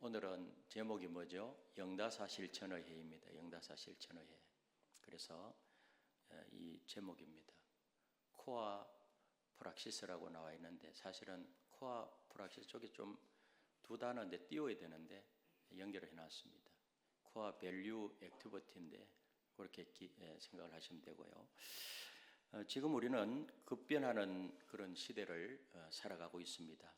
오늘은 제목이 뭐죠? 영다사 실천의회입니다. 영다사 실천의회. 그래서 이 제목입니다. 코아 프락시스라고 나와 있는데 사실은 코아 프락시스 쪽에 좀 두 단어인데 띄워야 되는데 연결을 해놨습니다. 코아 밸류 액티비티인데 그렇게 생각을 하시면 되고요. 지금 우리는 급변하는 그런 시대를 살아가고 있습니다.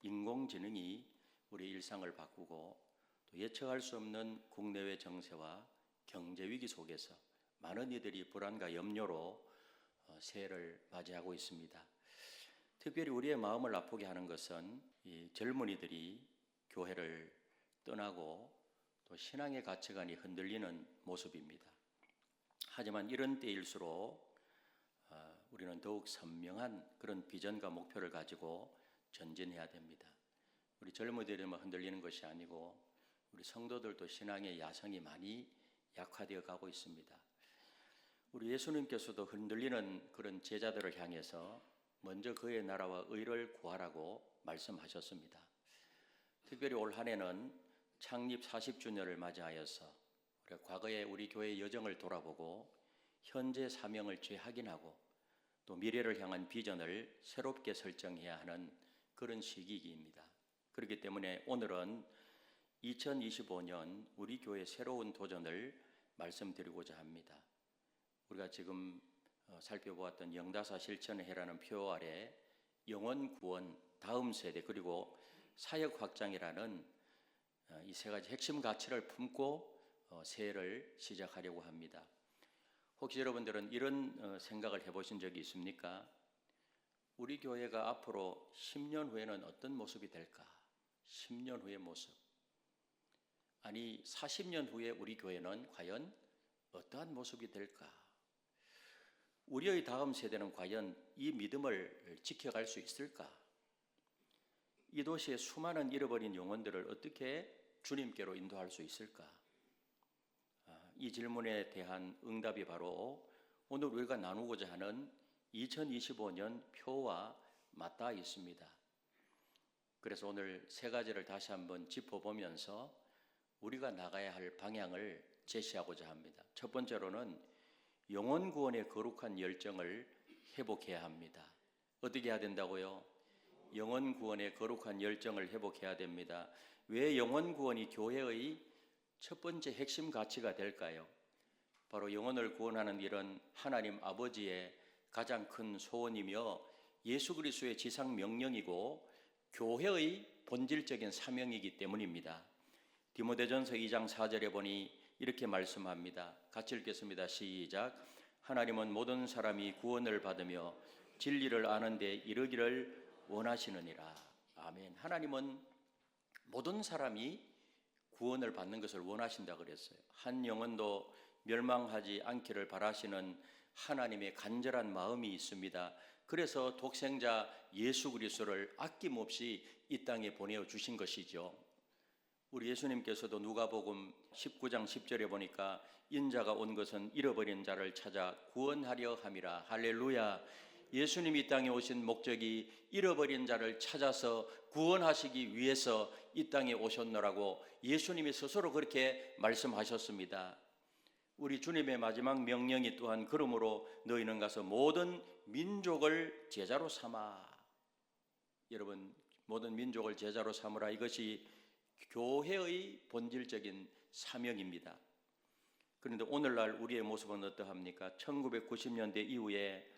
인공지능이 우리 일상을 바꾸고 또 예측할 수 없는 국내외 정세와 경제 위기 속에서 많은 이들이 불안과 염려로 새해를 맞이하고 있습니다. 특별히 우리의 마음을 아프게 하는 것은 이 젊은이들이 교회를 떠나고 또 신앙의 가치관이 흔들리는 모습입니다. 하지만 이런 때일수록 우리는 더욱 선명한 그런 비전과 목표를 가지고 전진해야 됩니다. 우리 젊은이들만 흔들리는 것이 아니고 우리 성도들도 신앙의 야성이 많이 약화되어 가고 있습니다. 우리 예수님께서도 흔들리는 그런 제자들을 향해서 먼저 그의 나라와 의를 구하라고 말씀하셨습니다. 특별히 올 한 해는 창립 40주년을 맞이하여서 과거의 우리 교회의 여정을 돌아보고 현재 사명을 재확인하고 또 미래를 향한 비전을 새롭게 설정해야 하는 그런 시기입니다. 그렇기 때문에 오늘은 2025년 우리 교회의 새로운 도전을 말씀드리고자 합니다. 우리가 지금 살펴보았던 영다사 실천회라는 표 아래 영혼 구원, 다음 세대 그리고 사역 확장이라는 이 세 가지 핵심 가치를 품고 새해를 시작하려고 합니다. 혹시 여러분들은 이런 생각을 해보신 적이 있습니까? 우리 교회가 앞으로 10년 후에는 어떤 모습이 될까? 10년 후의 모습. 아니 40년 후에 우리 교회는 과연 어떠한 모습이 될까? 우리의 다음 세대는 과연 이 믿음을 지켜갈 수 있을까? 이 도시의 수많은 잃어버린 영혼들을 어떻게 주님께로 인도할 수 있을까? 이 질문에 대한 응답이 바로 오늘 우리가 나누고자 하는 2025년 표와 맞닿아 있습니다. 그래서 오늘 세 가지를 다시 한번 짚어보면서 우리가 나가야 할 방향을 제시하고자 합니다. 첫 번째로는 영혼 구원의 거룩한 열정을 회복해야 합니다. 어떻게 해야 된다고요? 영혼 구원의 거룩한 열정을 회복해야 됩니다. 왜 영혼 구원이 교회의 첫 번째 핵심 가치가 될까요? 바로 영혼을 구원하는 일은 하나님 아버지의 가장 큰 소원이며 예수 그리스도의 지상 명령이고 교회의 본질적인 사명이기 때문입니다. 디모데전서 2장 4절에 보니 이렇게 말씀합니다. 같이 읽겠습니다. 시작. 하나님은 모든 사람이 구원을 받으며 진리를 아는 데 이르기를 원하시느니라. 아멘. 하나님은 모든 사람이 구원을 받는 것을 원하신다 그랬어요. 한 영혼도 멸망하지 않기를 바라시는 하나님의 간절한 마음이 있습니다. 그래서 독생자 예수 그리스도를 아낌없이 이 땅에 보내어 주신 것이죠. 우리 예수님께서도 누가복음 19장 10절에 보니까 인자가 온 것은 잃어버린 자를 찾아 구원하려 함이라. 할렐루야. 예수님이 이 땅에 오신 목적이 잃어버린 자를 찾아서 구원하시기 위해서 이 땅에 오셨노라고 예수님이 스스로 그렇게 말씀하셨습니다. 우리 주님의 마지막 명령이 또한 그러므로 너희는 가서 모든 민족을 제자로 삼아. 여러분, 모든 민족을 제자로 삼으라. 이것이 교회의 본질적인 사명입니다. 그런데 오늘날 우리의 모습은 어떠합니까? 1990년대 이후에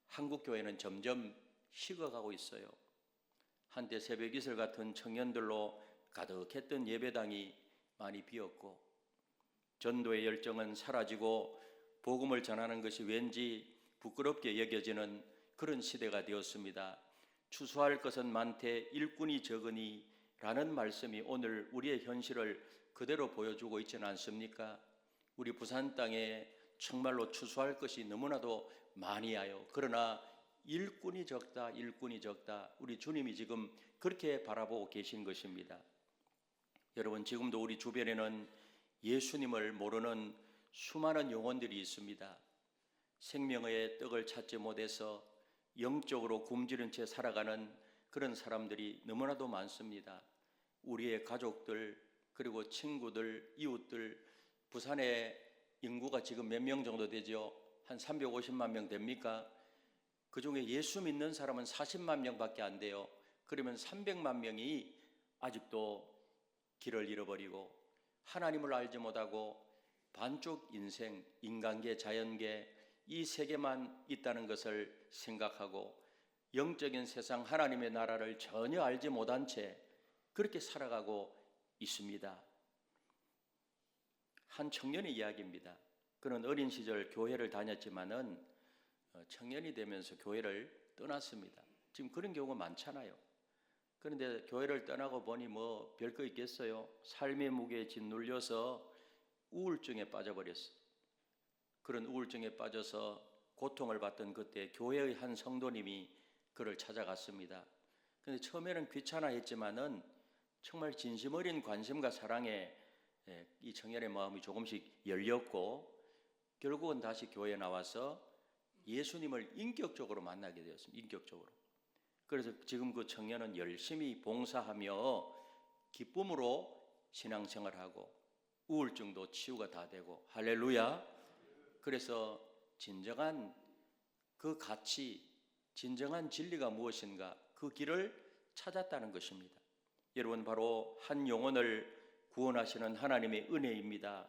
한국 교회는 점점 식어가고 있어요. 한때 새벽 이슬 같은 청년들로 가득했던 예배당이 많이 비었고 전도의 열정은 사라지고 복음을 전하는 것이 왠지 부끄럽게 여겨지는 그런 시대가 되었습니다. 추수할 것은 많되 일꾼이 적으니 라는 말씀이 오늘 우리의 현실을 그대로 보여주고 있지는 않습니까? 우리 부산 땅에 정말로 추수할 것이 너무나도 많이 와요. 그러나 일꾼이 적다, 일꾼이 적다. 우리 주님이 지금 그렇게 바라보고 계신 것입니다. 여러분, 지금도 우리 주변에는 예수님을 모르는 수많은 영혼들이 있습니다. 생명의 떡을 찾지 못해서 영적으로 굶주린 채 살아가는 그런 사람들이 너무나도 많습니다. 우리의 가족들, 그리고 친구들, 이웃들, 부산에 인구가 지금 몇 명 정도 되죠? 한 350만 명 됩니까? 그 중에 예수 믿는 사람은 40만 명밖에 안 돼요. 그러면 300만 명이 아직도 길을 잃어버리고 하나님을 알지 못하고 반쪽 인생, 인간계, 자연계 이 세계만 있다는 것을 생각하고 영적인 세상 하나님의 나라를 전혀 알지 못한 채 그렇게 살아가고 있습니다. 한 청년의 이야기입니다. 그는 어린 시절 교회를 다녔지만은 청년이 되면서 교회를 떠났습니다. 지금 그런 경우가 많잖아요. 그런데 교회를 떠나고 보니 뭐 별거 있겠어요? 삶의 무게에 짓눌려서 우울증에 빠져버렸어요. 그런 우울증에 빠져서 고통을 받던 그때 교회의 한 성도님이 그를 찾아갔습니다. 그런데 처음에는 귀찮아했지만은 정말 진심 어린 관심과 사랑에 이 청년의 마음이 조금씩 열렸고 결국은 다시 교회에 나와서 예수님을 인격적으로 만나게 되었습니다. 인격적으로. 그래서 지금 그 청년은 열심히 봉사하며 기쁨으로 신앙생활하고 우울증도 치유가 다 되고 할렐루야. 그래서 진정한 그 가치, 진정한 진리가 무엇인가 그 길을 찾았다는 것입니다. 여러분 바로 한 영혼을 구원하시는 하나님의 은혜입니다.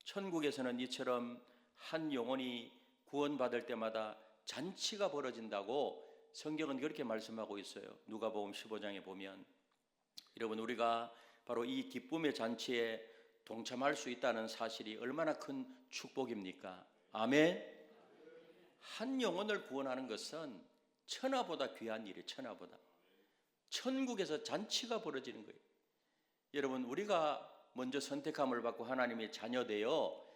천국에서는 이처럼 한 영혼이 구원받을 때마다 잔치가 벌어진다고 성경은 그렇게 말씀하고 있어요. 누가복음 15장에 보면 여러분 우리가 바로 이 기쁨의 잔치에 동참할 수 있다는 사실이 얼마나 큰 축복입니까? 아멘. 한 영혼을 구원하는 것은 천하보다 귀한 일이에요. 천하보다. 천국에서 잔치가 벌어지는 거예요. 여러분 우리가 먼저 선택함을 받고 하나님의 자녀되어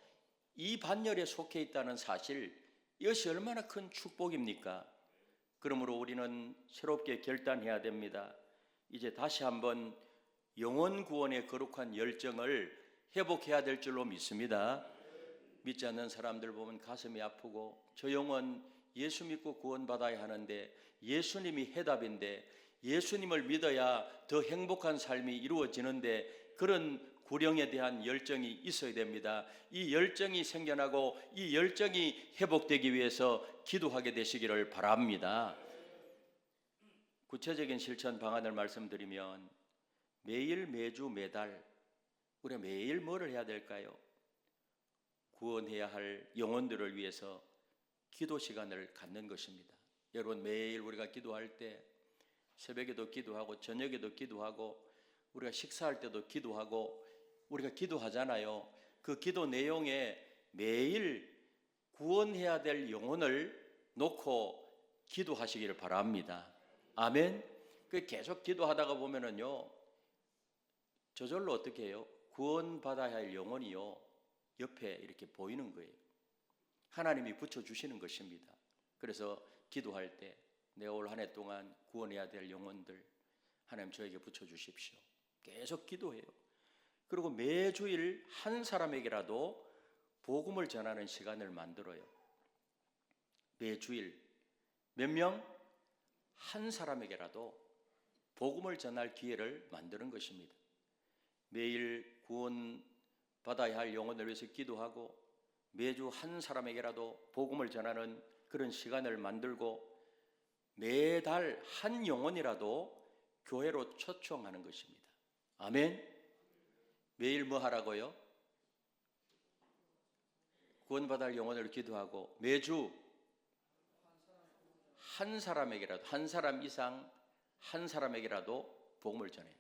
이 반열에 속해 있다는 사실 이것이 얼마나 큰 축복입니까? 그러므로 우리는 새롭게 결단해야 됩니다. 이제 다시 한번 영혼 구원의 거룩한 열정을 회복해야 될 줄로 믿습니다. 믿지 않는 사람들 보면 가슴이 아프고 저 영혼 예수 믿고 구원받아야 하는데 예수님이 해답인데 예수님을 믿어야 더 행복한 삶이 이루어지는데 그런 구령에 대한 열정이 있어야 됩니다. 이 열정이 생겨나고 이 열정이 회복되기 위해서 기도하게 되시기를 바랍니다. 구체적인 실천 방안을 말씀드리면 매일 매주 매달 우리가 매일 뭐를 해야 될까요? 구원해야 할 영혼들을 위해서 기도 시간을 갖는 것입니다. 여러분 매일 우리가 기도할 때 새벽에도 기도하고 저녁에도 기도하고 우리가 식사할 때도 기도하고 우리가 기도하잖아요. 그 기도 내용에 매일 구원해야 될 영혼을 놓고 기도하시기를 바랍니다. 아멘. 그 계속 기도하다가 보면은요 저절로 어떻게 해요? 구원받아야 할 영혼이요 옆에 이렇게 보이는 거예요. 하나님이 붙여주시는 것입니다. 그래서 기도할 때 내가 올 한 해 동안 구원해야 될 영혼들 하나님 저에게 붙여주십시오. 계속 기도해요. 그리고 매주일 한 사람에게라도 복음을 전하는 시간을 만들어요. 매주일 몇 명? 한 사람에게라도 복음을 전할 기회를 만드는 것입니다. 매일 구원받아야 할 영혼을 위해서 기도하고 매주 한 사람에게라도 복음을 전하는 그런 시간을 만들고 매달 한 영혼이라도 교회로 초청하는 것입니다. 아멘. 매일 뭐 하라고요? 구원받을 영혼을 기도하고 매주 한 사람에게라도 한 사람 이상 한 사람에게라도 복음을 전해요.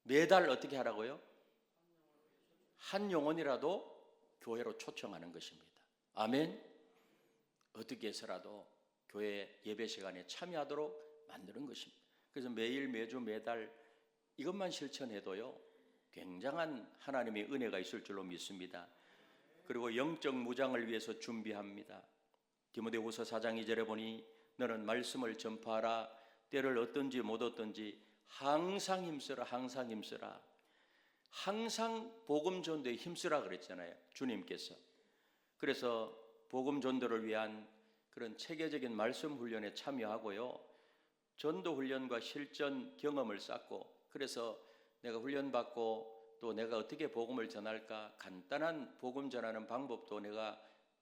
매달 어떻게 하라고요? 한 영혼이라도 교회로 초청하는 것입니다. 아멘. 어떻게 해서라도 교회 예배 시간에 참여하도록 만드는 것입니다. 그래서 매일 매주 매달 이것만 실천해도요 굉장한 하나님의 은혜가 있을 줄로 믿습니다. 그리고 영적 무장을 위해서 준비합니다. 디모데후서 4장 2절에 보니 너는 말씀을 전파하라. 때를 얻든지 못 얻든지 항상 힘쓰라. 항상 힘쓰라. 항상 복음 전도에 힘쓰라 그랬잖아요. 주님께서. 그래서 복음 전도를 위한 그런 체계적인 말씀 훈련에 참여하고요. 전도 훈련과 실전 경험을 쌓고 그래서 내가 훈련받고 또 내가 어떻게 복음을 전할까 간단한 복음 전하는 방법도 내가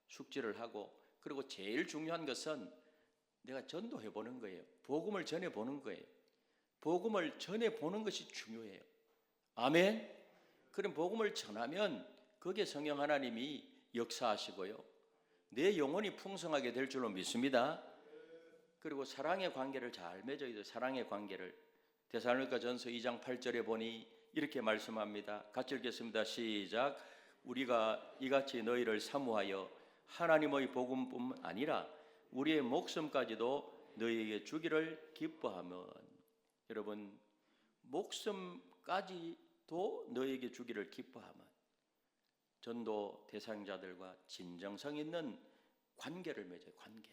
숙지를 하고, 그리고 제일 중요한 것은 내가 전도해 보는 거예요. 복음을 전해 보는 거예요. 복음을 전해 보는 것이 중요해요. 아멘. 그럼 복음을 전하면 거기에 성령 하나님이 역사하시고요, 내 영혼이 풍성하게 될 줄로 믿습니다. 그리고 사랑의 관계를 잘 맺어야 돼요. 사랑의 관계를. 데살로니가전서 2장 8절에 보니 이렇게 말씀합니다. 같이 읽겠습니다. 시작. 우리가 이같이 너희를 사모하여 하나님의 복음뿐만 아니라 우리의 목숨까지도 너희에게 주기를 기뻐하면, 여러분, 목숨까지도 너희에게 주기를 기뻐하면, 전도 대상자들과 진정성 있는 관계를 맺어요. 관계.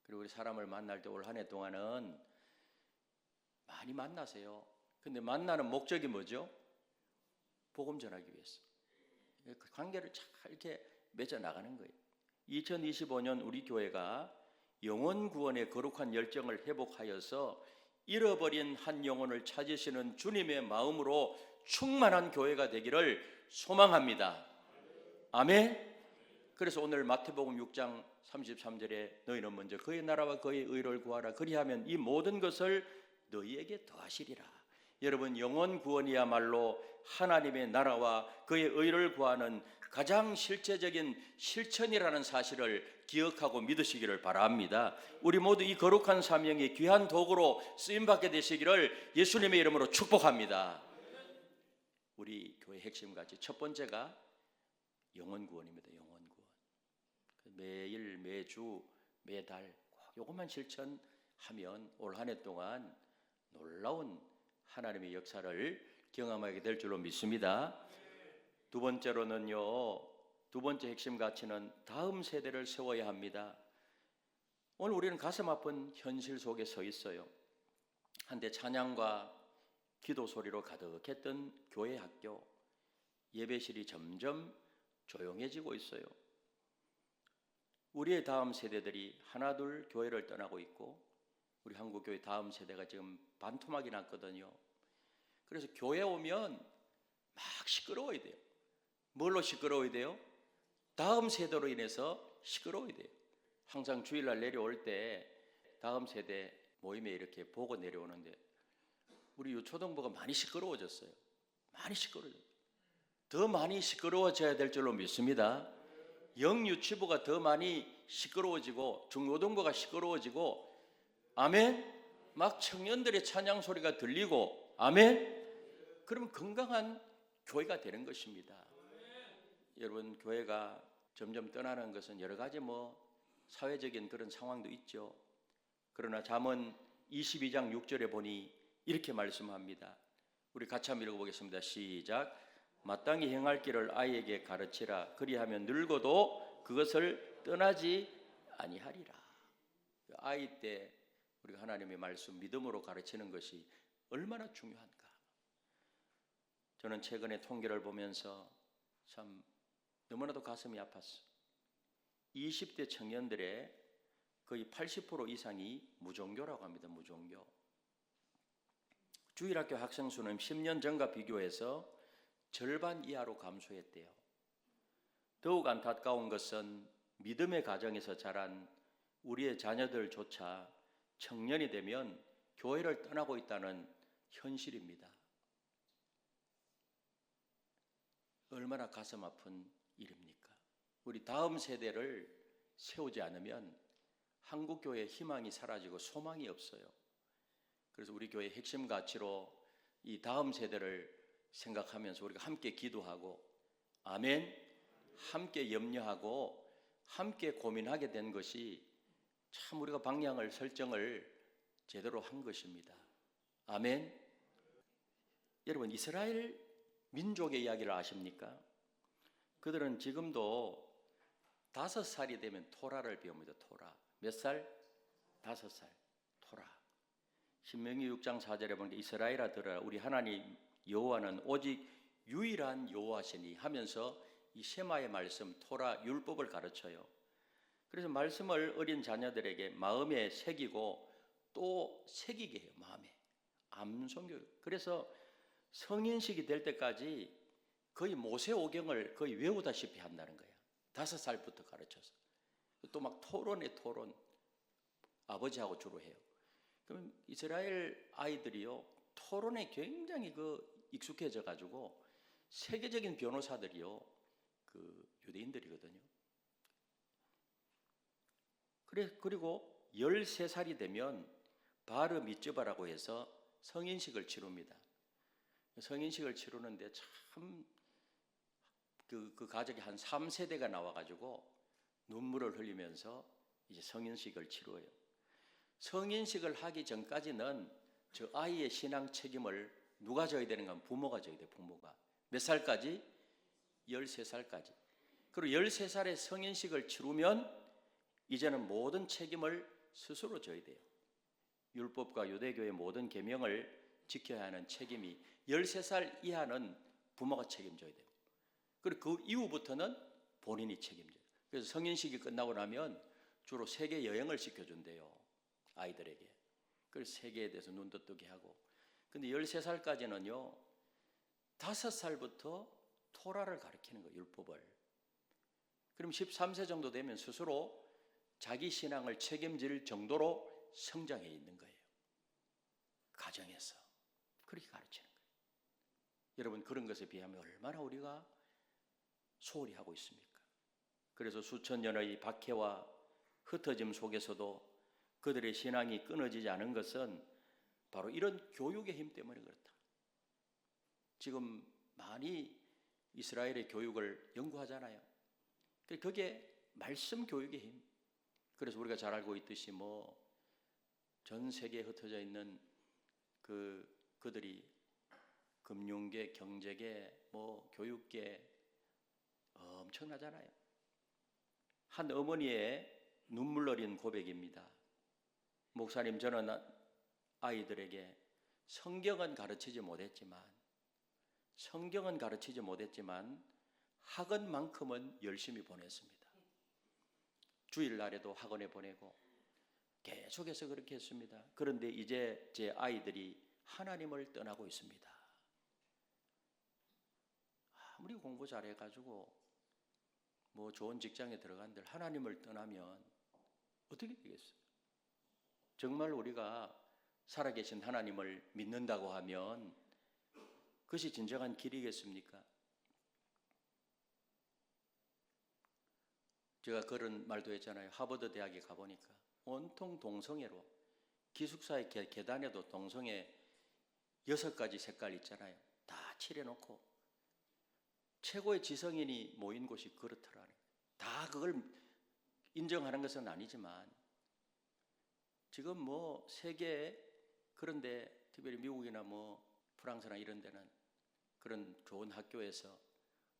그리고 우리 사람을 만날 때 올 한 해 동안은 많이 만나세요. 근데 만나는 목적이 뭐죠? 복음 전하기 위해서. 그 관계를 잘 이렇게 맺어 나가는 거예요. 2025년 우리 교회가 영혼 구원의 거룩한 열정을 회복하여서 잃어버린 한 영혼을 찾으시는 주님의 마음으로 충만한 교회가 되기를 소망합니다. 아멘. 그래서 오늘 마태복음 6장 33절에 너희는 먼저 그의 나라와 그의 의를 구하라. 그리하면 이 모든 것을 너희에게 더하시리라. 여러분, 영혼 구원이야말로 하나님의 나라와 그의 의를 구하는 가장 실제적인 실천이라는 사실을 기억하고 믿으시기를 바랍니다. 우리 모두 이 거룩한 사명의 귀한 도구로 쓰임받게 되시기를 예수님의 이름으로 축복합니다. 우리 교회 핵심가치 첫 번째가 영혼 구원입니다. 영혼 구원. 매일, 매주, 매달 이것만 실천하면 올 한 해 동안 놀라운 하나님의 역사를 경험하게 될 줄로 믿습니다. 두 번째로는요, 두 번째 핵심 가치는 다음 세대를 세워야 합니다. 오늘 우리는 가슴 아픈 현실 속에 서 있어요. 한때 찬양과 기도 소리로 가득했던 교회 학교, 예배실이 점점 조용해지고 있어요. 우리의 다음 세대들이 하나둘 교회를 떠나고 있고, 우리 한국교회 다음 세대가 지금 반토막이 났거든요. 그래서 교회 오면 막 시끄러워야 돼요. 뭘로 시끄러워야 돼요? 다음 세대로 인해서 시끄러워야 돼요. 항상 주일날 내려올 때 다음 세대 모임에 이렇게 보고 내려오는데 우리 유초등부가 많이 시끄러워졌어요. 많이 시끄러워졌어요. 더 많이 시끄러워져야 될 줄로 믿습니다. 영유치부가 더 많이 시끄러워지고 중고등부가 시끄러워지고, 아멘. 막 청년들의 찬양 소리가 들리고, 아멘. 그러면 건강한 교회가 되는 것입니다. 여러분, 교회가 점점 떠나는 것은 여러 가지 사회적인 그런 상황도 있죠. 그러나 잠언 22장 6절에 보니 이렇게 말씀합니다. 우리 같이 한번 읽어보겠습니다. 시작. 마땅히 행할 길을 아이에게 가르치라. 그리하면 늙어도 그것을 떠나지 아니하리라. 아이 때 우리가 하나님의 말씀 믿음으로 가르치는 것이 얼마나 중요한가. 저는 최근에 통계를 보면서 참 너무나도 가슴이 아팠어. 20대 청년들의 거의 80% 이상이 무종교라고 합니다. 무종교. 주일학교 학생 수는 10년 전과 비교해서 절반 이하로 감소했대요. 더욱 안타까운 것은 믿음의 가정에서 자란 우리의 자녀들조차 청년이 되면 교회를 떠나고 있다는 현실입니다. 얼마나 가슴 아픈 일입니까? 우리 다음 세대를 세우지 않으면 한국 교회의 희망이 사라지고 소망이 없어요. 그래서 우리 교회의 핵심 가치로 이 다음 세대를 생각하면서 우리가 함께 기도하고, 아멘, 함께 염려하고 함께 고민하게 된 것이 참 우리가 방향을 설정을 제대로 한 것입니다. 아멘. 여러분, 이스라엘 민족의 이야기를 아십니까? 그들은 지금도 5살이 되면 토라를 배웁니다. 토라. 몇 살? 5살. 토라. 신명기 6장 4절에 보니까 이스라엘아 들으라. 우리 하나님 여호와는 오직 유일한 여호와시니 하면서 이 셰마의 말씀, 토라, 율법을 가르쳐요. 그래서 말씀을 어린 자녀들에게 마음에 새기고 또 새기게 해요. 마음에. 암송교육. 그래서 성인식이 될 때까지 거의 모세오경을 거의 외우다시피 한다는 거야. 5살부터 가르쳐서. 또 막 토론에 토론. 아버지하고 주로 해요. 그럼 이스라엘 아이들이요, 토론에 굉장히 익숙해져 가지고 세계적인 변호사들이요, 유대인들이거든요. 그리고 13살이 되면 바르 미츠바라고 해서 성인식을 치릅니다. 성인식을 치르는데 참 그 가족이 한 3세대가 나와가지고 눈물을 흘리면서 이제 성인식을 치루어요. 성인식을 하기 전까지는 저 아이의 신앙 책임을 누가 져야 되는가 하면 부모가 져야 돼. 부모가 몇 살까지? 13살까지. 그리고 13살에 성인식을 치르면 이제는 모든 책임을 스스로 져야 돼요. 율법과 유대교의 모든 계명을 지켜야 하는 책임이 13살 이하는 부모가 책임져야 돼요. 그리고 그 이후부터는 본인이 책임져요. 그래서 성인식이 끝나고 나면 주로 세계 여행을 시켜준대요. 아이들에게. 그래서 세계에 대해서 눈도 뜨게 하고. 근데 13살까지는요, 5살부터 토라를 가르치는 거예요. 율법을. 그럼 13세 정도 되면 스스로 자기 신앙을 책임질 정도로 성장해 있는 거예요. 가정에서. 그렇게 가르치는 거예요. 여러분, 그런 것에 비하면 얼마나 우리가 소홀히 하고 있습니까? 그래서 수천 년의 박해와 흩어짐 속에서도 그들의 신앙이 끊어지지 않은 것은 바로 이런 교육의 힘 때문에 그렇다. 지금 많이 이스라엘의 교육을 연구하잖아요. 그게 말씀 교육의 힘. 그래서 우리가 잘 알고 있듯이 전 세계에 흩어져 있는 그들이 금융계, 경제계, 교육계 엄청나잖아요. 한 어머니의 눈물 어린 고백입니다. 목사님, 저는 아이들에게 성경은 가르치지 못했지만 학원만큼은 열심히 보냈습니다. 주일날에도 학원에 보내고 계속해서 그렇게 했습니다. 그런데 이제 제 아이들이 하나님을 떠나고 있습니다. 아무리 공부 잘해가지고 좋은 직장에 들어간들 하나님을 떠나면 어떻게 되겠어요? 정말 우리가 살아계신 하나님을 믿는다고 하면 그것이 진정한 길이겠습니까? 제가 그런 말도 했잖아요. 하버드 대학에 가보니까 온통 동성애로, 기숙사의 계단에도 동성애 6가지 색깔 있잖아요. 다 칠해놓고 최고의 지성인이 모인 곳이 그렇더라는 거예요. 다 그걸 인정하는 것은 아니지만 지금 세계에, 그런데 특별히 미국이나 프랑스나 이런 데는 그런 좋은 학교에서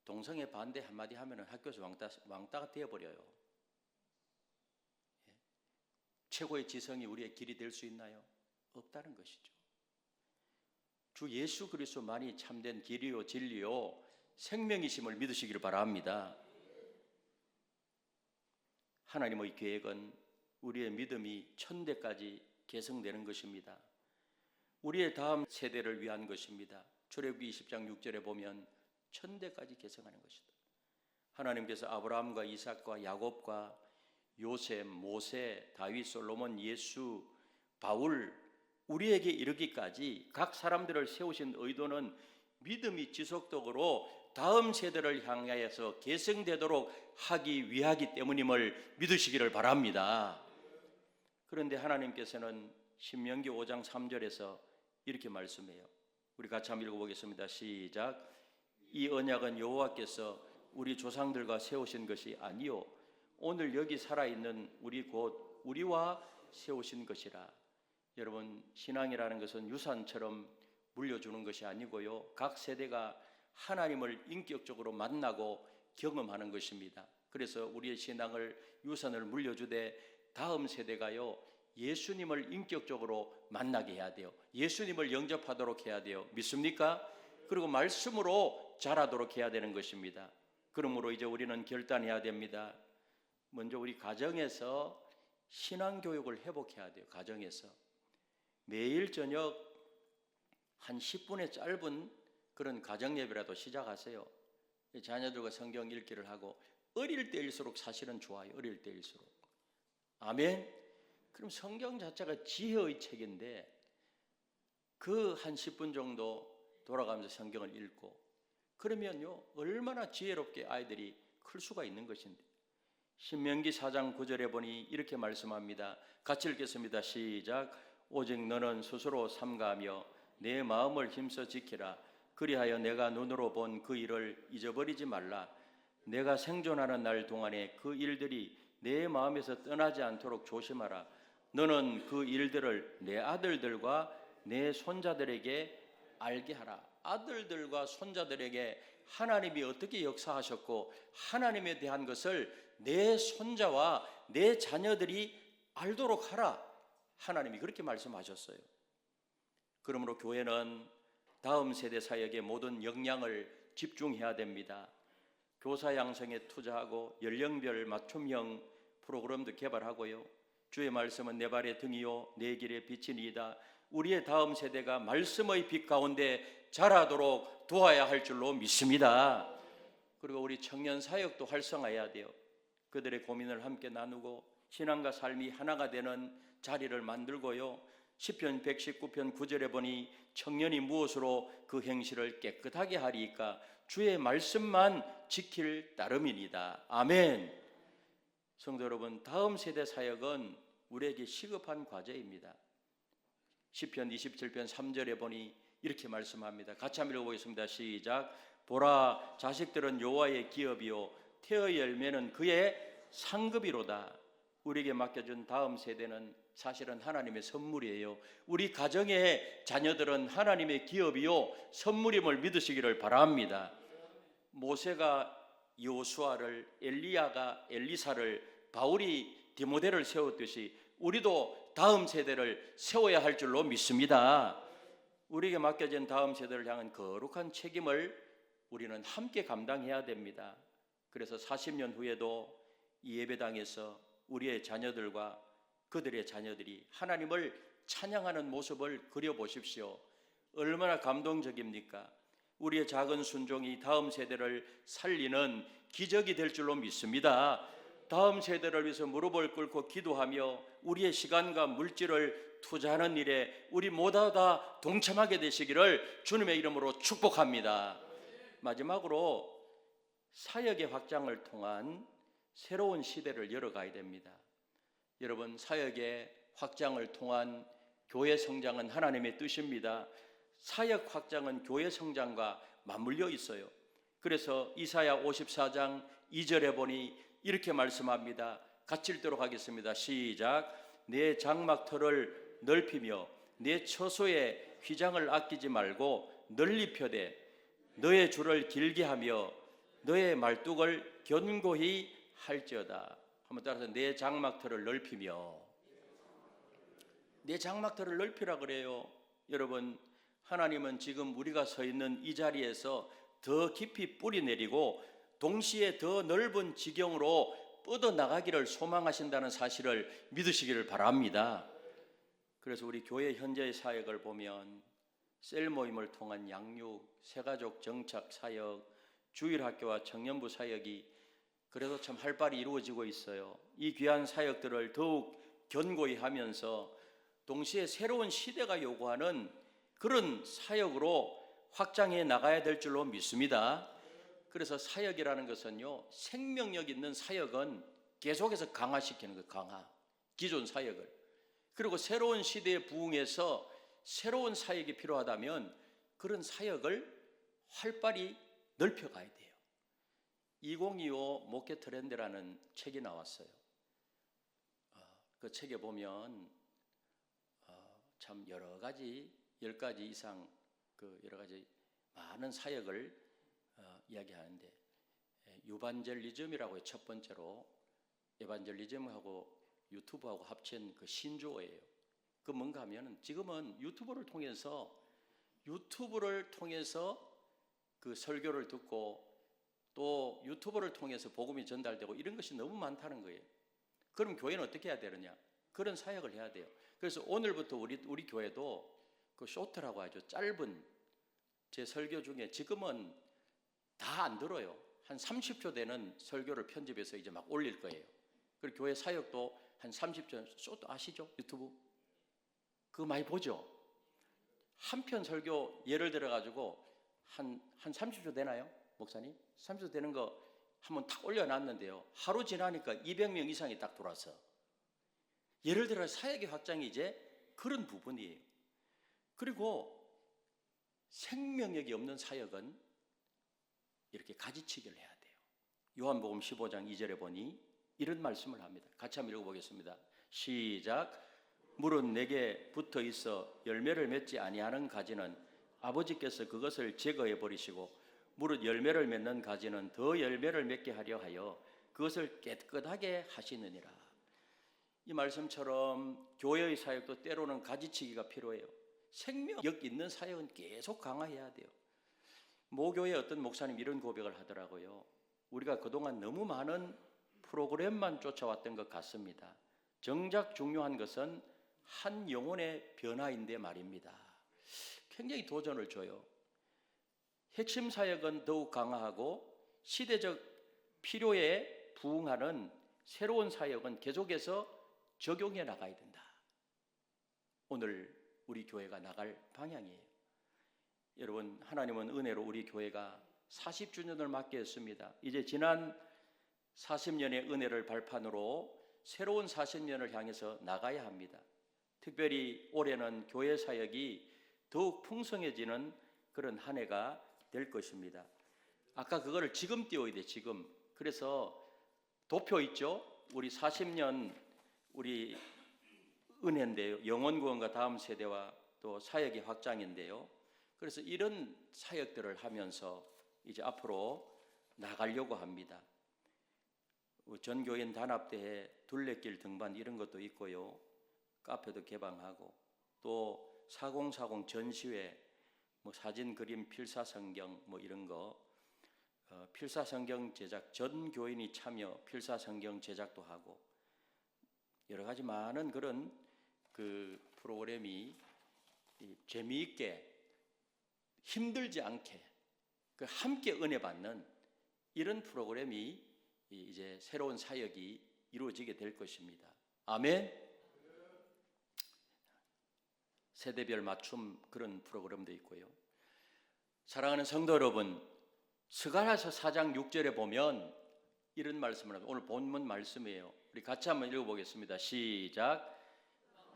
동성애 반대 한마디 하면은 학교에서 왕따가 되어버려요. 예. 최고의 지성이 우리의 길이 될 수 있나요? 없다는 것이죠. 주 예수 그리스도만이 참된 길이요 진리요 생명이심을 믿으시기를 바랍니다. 하나님의 계획은 우리의 믿음이 천대까지 계승되는 것입니다. 우리의 다음 세대를 위한 것입니다. 출애굽기 20장 6절에 보면 천대까지 계승하는 것이다. 하나님께서 아브라함과 이삭과 야곱과 요셉, 모세, 다윗, 솔로몬, 예수, 바울, 우리에게 이르기까지 각 사람들을 세우신 의도는 믿음이 지속적으로 다음 세대를 향하여서 계승되도록 하기 위하기 때문임을 믿으시기를 바랍니다. 그런데 하나님께서는 신명기 5장 3절에서 이렇게 말씀해요. 우리 같이 한번 읽어보겠습니다. 시작. 이 언약은 여호와께서 우리 조상들과 세우신 것이 아니요 오늘 여기 살아있는 우리 곧 우리와 세우신 것이라. 여러분, 신앙이라는 것은 유산처럼 물려주는 것이 아니고요, 각 세대가 하나님을 인격적으로 만나고 경험하는 것입니다. 그래서 우리의 신앙을 유산을 물려주되 다음 세대가요 예수님을 인격적으로 만나게 해야 돼요. 예수님을 영접하도록 해야 돼요. 믿습니까? 그리고 말씀으로 자라도록 해야 되는 것입니다. 그러므로 이제 우리는 결단해야 됩니다. 먼저 우리 가정에서 신앙교육을 회복해야 돼요. 가정에서 매일 저녁 한 10분의 짧은 그런 가정 예배라도 시작하세요. 자녀들과 성경 읽기를 하고 어릴 때일수록 사실은 좋아요. 어릴 때일수록. 아멘. 그럼 성경 자체가 지혜의 책인데 그 한 10분 정도 돌아가면서 성경을 읽고 그러면요 얼마나 지혜롭게 아이들이 클 수가 있는 것인데. 신명기 4장 9절에 보니 이렇게 말씀합니다. 같이 읽겠습니다. 시작. 오직 너는 스스로 삼가하며 내 마음을 힘써 지키라. 그리하여 내가 눈으로 본 그 일을 잊어버리지 말라. 내가 생존하는 날 동안에 그 일들이 내 마음에서 떠나지 않도록 조심하라. 너는 그 일들을 내 아들들과 내 손자들에게 알게 하라. 아들들과 손자들에게 하나님이 어떻게 역사하셨고 하나님에 대한 것을 내 손자와 내 자녀들이 알도록 하라. 하나님이 그렇게 말씀하셨어요. 그러므로 교회는 다음 세대 사역에 모든 역량을 집중해야 됩니다. 교사 양성에 투자하고 연령별 맞춤형 프로그램도 개발하고요. 주의 말씀은 내 발의 등이요 내 길의 빛이니이다. 우리의 다음 세대가 말씀의 빛 가운데 자라도록 도와야 할 줄로 믿습니다. 그리고 우리 청년 사역도 활성화해야 돼요. 그들의 고민을 함께 나누고 신앙과 삶이 하나가 되는 자리를 만들고요. 시편 119편 9절에 보니 청년이 무엇으로 그 행실을 깨끗하게 하리이까 주의 말씀만 지킬 따름이니이다. 아멘. 성도 여러분, 다음 세대 사역은 우리에게 시급한 과제입니다. 시편 27편 3절에 보니 이렇게 말씀합니다. 같이 한번 읽어보겠습니다. 시작. 보라, 자식들은 여호와의 기업이요 태의 열매는 그의 상급이로다. 우리에게 맡겨준 다음 세대는 사실은 하나님의 선물이에요. 우리 가정의 자녀들은 하나님의 기업이요 선물임을 믿으시기를 바랍니다. 모세가 여호수아를, 엘리야가 엘리사를, 바울이 디모데를 세웠듯이 우리도 다음 세대를 세워야 할 줄로 믿습니다. 우리에게 맡겨진 다음 세대를 향한 거룩한 책임을 우리는 함께 감당해야 됩니다. 그래서 40년 후에도 이 예배당에서 우리의 자녀들과 그들의 자녀들이 하나님을 찬양하는 모습을 그려보십시오. 얼마나 감동적입니까? 우리의 작은 순종이 다음 세대를 살리는 기적이 될 줄로 믿습니다. 다음 세대를 위해서 무릎을 꿇고 기도하며 우리의 시간과 물질을 투자하는 일에 우리 모두 다 동참하게 되시기를 주님의 이름으로 축복합니다. 마지막으로 사역의 확장을 통한 새로운 시대를 열어가야 됩니다. 여러분, 사역의 확장을 통한 교회 성장은 하나님의 뜻입니다. 사역 확장은 교회 성장과 맞물려 있어요. 그래서 이사야 54장 2절에 보니 이렇게 말씀합니다. 같이 읽도록 하겠습니다. 시작. 내 장막터를 넓히며 내 처소의 휘장을 아끼지 말고 널리 펴되 너의 줄을 길게 하며 너의 말뚝을 견고히 할지어다. 한번 따라서 내 장막터를 넓히며. 내 장막터를 넓히라 그래요. 여러분, 하나님은 지금 우리가 서 있는 이 자리에서 더 깊이 뿌리 내리고 동시에 더 넓은 지경으로 뻗어나가기를 소망하신다는 사실을 믿으시기를 바랍니다. 그래서 우리 교회 현재의 사역을 보면 셀 모임을 통한 양육, 새가족 정착 사역, 주일학교와 청년부 사역이 그래도 참 활발히 이루어지고 있어요. 이 귀한 사역들을 더욱 견고히 하면서 동시에 새로운 시대가 요구하는 그런 사역으로 확장해 나가야 될 줄로 믿습니다. 그래서 사역이라는 것은요, 생명력 있는 사역은 계속해서 강화시키는 거예요. 강화, 기존 사역을. 그리고 새로운 시대에 부응해서 새로운 사역이 필요하다면 그런 사역을 활발히 넓혀가야 돼요. 2025 목회 트렌드라는 책이 나왔어요. 그 책에 보면 참 여러 가지 10가지 이상 그 여러 가지 많은 사역을 이야기하는데 유반젤리즘이라고 첫 번째로 에반젤리즘하고 유튜브하고 합친 그 신조어예요. 그 뭔가 하면은 지금은 유튜브를 통해서 그 설교를 듣고 또 유튜브를 통해서 복음이 전달되고 이런 것이 너무 많다는 거예요. 그럼 교회는 어떻게 해야 되느냐? 그런 사역을 해야 돼요. 그래서 오늘부터 우리 교회도 그 쇼트라고 하죠. 짧은 제 설교 중에 지금은 다 안 들어요. 한 30초 되는 설교를 편집해서 이제 막 올릴 거예요. 그리고 교회 사역도 한 30초, 쇼트 아시죠? 유튜브? 그거 많이 보죠? 한 편 설교 예를 들어가지고 한 30초 되나요? 목사님? 30초 되는 거 한번 탁 올려놨는데요. 하루 지나니까 200명 이상이 딱 들어와서. 예를 들어 사역의 확장이 이제 그런 부분이에요. 그리고 생명력이 없는 사역은 이렇게 가지치기를 해야 돼요. 요한복음 15장 2절에 보니 이런 말씀을 합니다. 같이 한번 읽어보겠습니다. 시작. 물은 내게 붙어 있어 열매를 맺지 아니하는 가지는 아버지께서 그것을 제거해 버리시고 무릇 열매를 맺는 가지는 더 열매를 맺게 하려 하여 그것을 깨끗하게 하시느니라. 이 말씀처럼 교회의 사역도 때로는 가지치기가 필요해요. 생명력 있는 사역은 계속 강화해야 돼요. 모교의 어떤 목사님 이런 고백을 하더라고요. 우리가 그동안 너무 많은 프로그램만 쫓아왔던 것 같습니다. 정작 중요한 것은 한 영혼의 변화인데 말입니다. 굉장히 도전을 줘요. 핵심 사역은 더욱 강화하고 시대적 필요에 부응하는 새로운 사역은 계속해서 적용해 나가야 된다. 오늘 우리 교회가 나갈 방향이에요. 여러분, 하나님은 은혜로 우리 교회가 40주년을 맞게 했습니다. 이제 지난 40년의 은혜를 발판으로 새로운 40년을 향해서 나가야 합니다. 특별히 올해는 교회 사역이 더욱 풍성해지는 그런 한 해가 될 것입니다. 아까 그거를 지금 띄워야 돼, 지금. 그래서 도표 있죠? 우리 40년 우리 은혜인데요. 영혼 구원과 다음 세대와 또 사역의 확장인데요. 그래서 이런 사역들을 하면서 이제 앞으로 나가려고 합니다. 전교인 단합대회 둘레길 등반 이런 것도 있고요. 카페도 개방하고 또 4040 전시회 뭐 사진 그림 필사성경 뭐 이런 거 필사성경 제작 전 교인이 참여 필사성경 제작도 하고 여러 가지 많은 그런 그 프로그램이 재미있게 힘들지 않게 함께 은혜 받는 이런 프로그램이 이제 새로운 사역이 이루어지게 될 것입니다. 아멘. 세대별 맞춤 그런 프로그램도 있고요. 사랑하는 성도 여러분, 스가랴서 4장 6절에 보면 이런 말씀을 합니다. 오늘 본문 말씀이에요. 우리 같이 한번 읽어보겠습니다. 시작.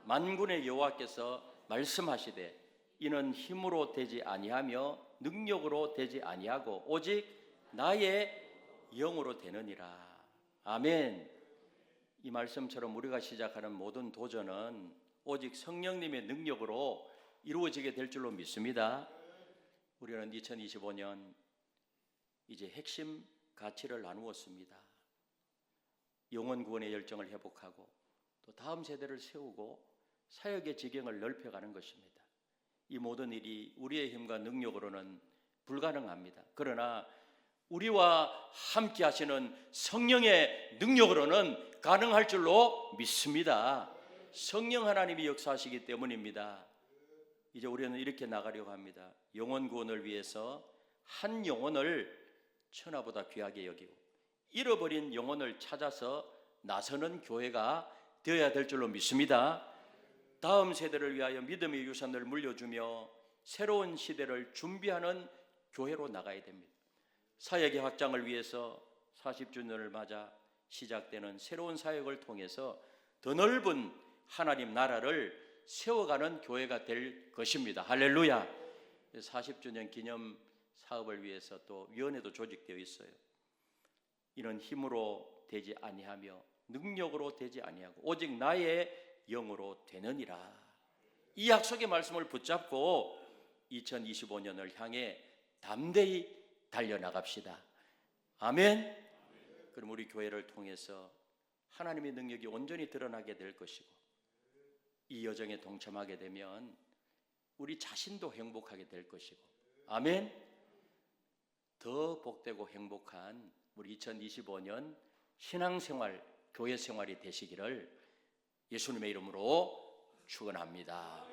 만군의 여호와께서 말씀하시되 이는 힘으로 되지 아니하며 능력으로 되지 아니하고 오직 나의 영으로 되느니라. 아멘. 이 말씀처럼 우리가 시작하는 모든 도전은 오직 성령님의 능력으로 이루어지게 될 줄로 믿습니다. 우리는 2025년 이제 핵심 가치를 나누었습니다. 영혼 구원의 열정을 회복하고 또 다음 세대를 세우고 사역의 지경을 넓혀가는 것입니다. 이 모든 일이 우리의 힘과 능력으로는 불가능합니다. 그러나 우리와 함께 하시는 성령의 능력으로는 가능할 줄로 믿습니다. 성령 하나님이 역사하시기 때문입니다. 이제 우리는 이렇게 나가려고 합니다. 영혼 구원을 위해서 한 영혼을 천하보다 귀하게 여기고 잃어버린 영혼을 찾아서 나서는 교회가 되어야 될 줄로 믿습니다. 다음 세대를 위하여 믿음의 유산을 물려주며 새로운 시대를 준비하는 교회로 나가야 됩니다. 사역의 확장을 위해서 40주년을 맞아 시작되는 새로운 사역을 통해서 더 넓은 하나님 나라를 세워가는 교회가 될 것입니다. 할렐루야. 40주년 기념 사업을 위해서 또 위원회도 조직되어 있어요. 이는 힘으로 되지 아니하며 능력으로 되지 아니하고 오직 나의 영으로 되느니라. 이 약속의 말씀을 붙잡고 2025년을 향해 담대히 달려나갑시다. 아멘. 그럼 우리 교회를 통해서 하나님의 능력이 온전히 드러나게 될 것이고 이 여정에 동참하게 되면 우리 자신도 행복하게 될 것이고 아멘. 더 복되고 행복한 우리 2025년 신앙생활, 교회 생활이 되시기를 예수님의 이름으로 축원합니다.